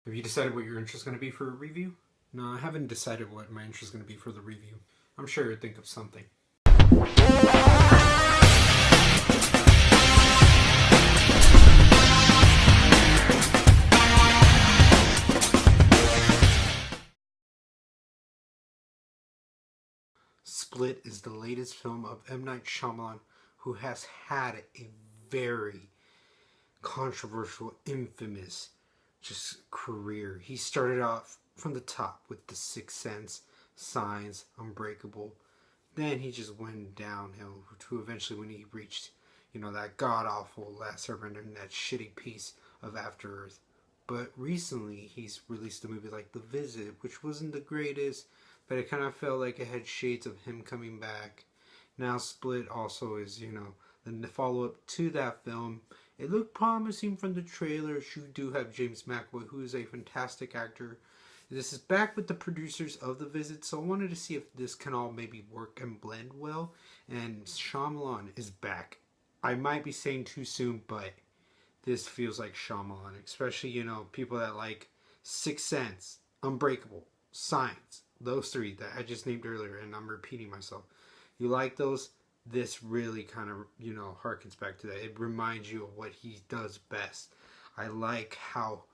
Have you decided what your interest is going to be for a review? No, I haven't decided what my interest is going to be for the review. I'm sure you'll think of something. Split is the latest film of M. Night Shyamalan, who has had a very controversial, infamous career. He started off from the top with The Sixth Sense, Signs, Unbreakable. Then he just went downhill to eventually when he reached, that god-awful Last Airbender and that shitty piece of After Earth. But recently he's released a movie like The Visit, which wasn't the greatest, but it kind of felt like it had shades of him coming back. Now Split also is, the follow-up to that film. It looked promising from the trailers. You do have James McAvoy, who is a fantastic actor. This is back with the producers of The Visit, so I wanted to see if this can all maybe work and blend well. And Shyamalan is back. I might be saying too soon, but this feels like Shyamalan. Especially, people that like Sixth Sense, Unbreakable, Signs. Those three that I just named earlier, and I'm repeating myself. You like those? This really kind of, harkens back to that. It reminds you of what he does best. I like how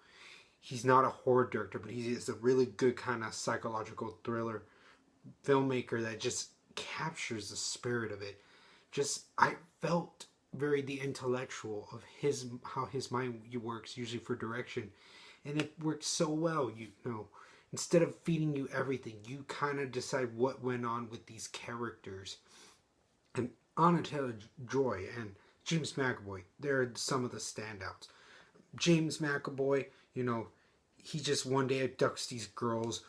he's not a horror director, but he is a really good kind of psychological thriller filmmaker that just captures the spirit of it. I felt very the intellectual of how his mind works, usually for direction. And it works so well, Instead of feeding you everything, you kind of decide what went on with these characters. And Anna Taylor-Joy and James McAvoy, they're some of the standouts. James McAvoy, he just one day abducts these girls.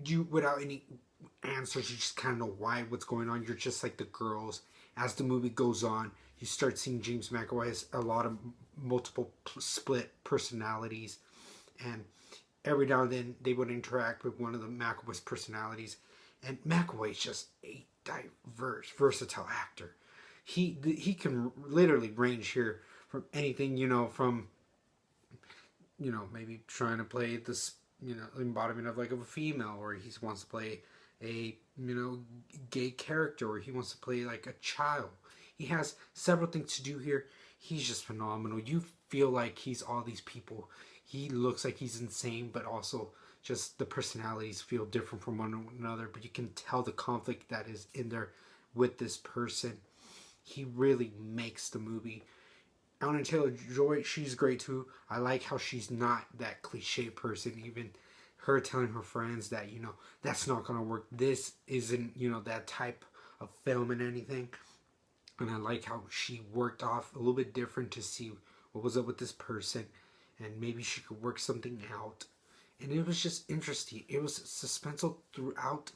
You, without any answers, you just kind of know what's going on. You're just like the girls. As the movie goes on, you start seeing James McAvoy has a lot of multiple split personalities. And every now and then they would interact with one of the McAvoy's personalities. And McAvoy is just a diverse, versatile actor. He can literally range here from anything, from, maybe trying to play this, embodiment of like of a female, or he wants to play a, gay character, or he wants to play like a child. He has several things to do here. He's just phenomenal. You feel like he's all these people. He looks like he's insane, but also just the personalities feel different from one another, but you can tell the conflict that is in there with this person. He really makes the movie. Anna Taylor-Joy, she's great too. I like how she's not that cliche person. Even her telling her friends that, that's not going to work. This isn't, that type of film and anything. And I like how she worked off a little bit different to see what was up with this person. And maybe she could work something out. And it was just interesting. It was suspenseful throughout.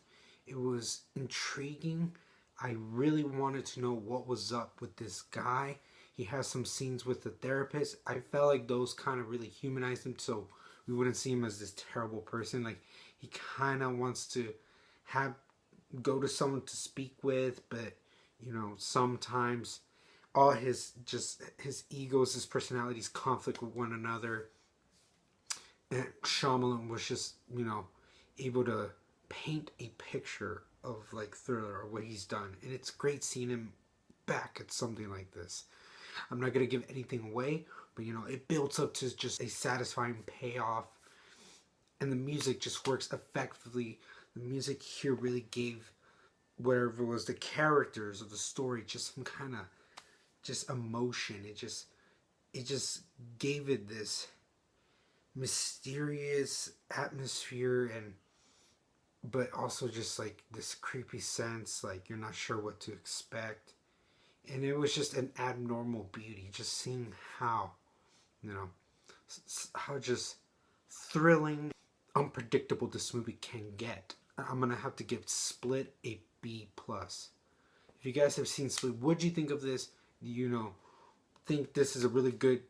It was intriguing. I really wanted to know what was up with this guy. He has some scenes with the therapist. I felt like those kind of really humanized him, so we wouldn't see him as this terrible person. Like, he kind of wants to go to someone to speak with, but, sometimes all his egos, his personalities conflict with one another. And Shyamalan was just, able to paint a picture of like thriller or what he's done. And it's great seeing him back at something like this. I'm not going to give anything away, but it builds up to just a satisfying payoff. And the music just works effectively. The music here really gave whatever it was the characters of the story just some kind of just emotion. It just gave it this mysterious atmosphere, but also just like this creepy sense, like you're not sure what to expect. And it was just an abnormal beauty, just seeing how just thrilling, unpredictable this movie can get. I'm gonna have to give Split a B+. If you guys have seen Split, what do you think of this? Do you think this is a really good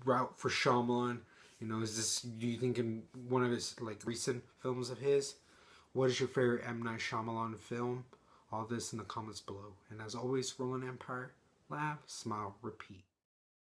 route for Shyamalan? Is this, do you think, in one of his like recent films of his? What is your favorite M. Night Shyamalan film? All this in the comments below. And as always, Roland Empire, laugh, smile, repeat.